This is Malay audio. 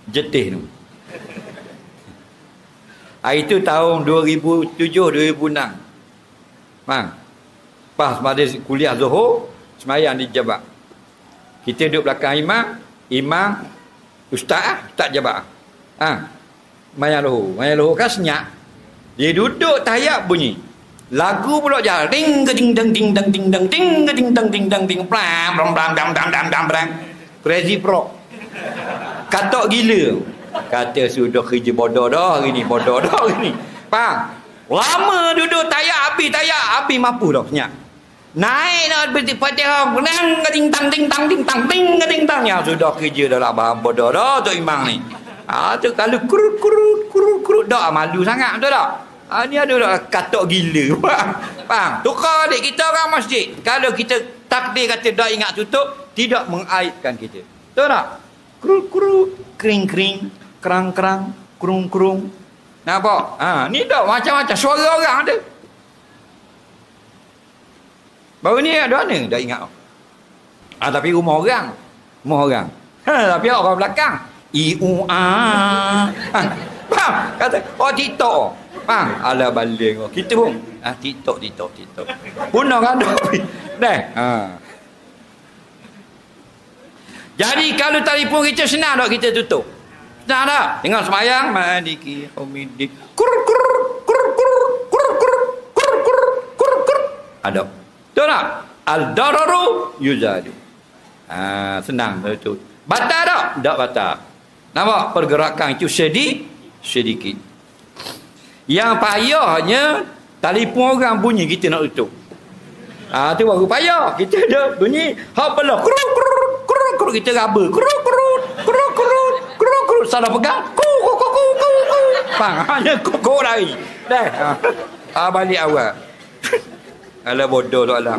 Jetih tu. Hari tu tahun 2007 2006. Faham? Pas pada kuliah Zuhur, semayang di Jabak. Kita duduk belakang imam ustaz Jabak. Semayang Zuhur kan senyap. Dia duduk tahiyat bunyi. Lagu pula jalan. Ding ding ding ding ding ding ding ding ding ding ding ding ding plam plam plam dam dam dam dam dam. Crazy Frog. Katok gila. Kata sudah kerja bodoh dah hari ni, bodoh dah hari ni. Faham? Lama duduk tahiyat habis mampu dah senyap. Naik dah Fatihah, nang ding tang ding tang ding tang ding ding tang. Ya sudah kerja dah lah, bodoh dah tok imam ni. Tu kalau kurut dak malu sangat betul tak? Ni ada dak katok gila. Faham? Tukar adik kita orang masjid. Kalau kita takdir kata dak ingat tutup, tidak mengaibkan kita. Betul tak? Kurut kering kerang kurung. Nampak? Ni dak macam-macam suara orang ada. Baru ni ada mana dak ingat. Tapi rumah orang. Tapi orang belakang faham? Kata TikTok. Faham? Ala baling. Kita pun TikTok. Punang ada. Jadi kalau telefon kita senang tak kita tutup? Senang tak? Tengok semayang maliki humidi. Kur. Ada. Betul tak? Al-dararu yuzadu. Senang betul. Batal tak? Tak batal. Nampak pergerakan itu sedikit. Yang payahnya telefon orang bunyi kita nak tutup. Tu baru payah. Kita ada bunyi hak belah kurut kita raba kurut salah pegang ku faham hanya kok lari dah balik awal. Alah bodoh tu alam.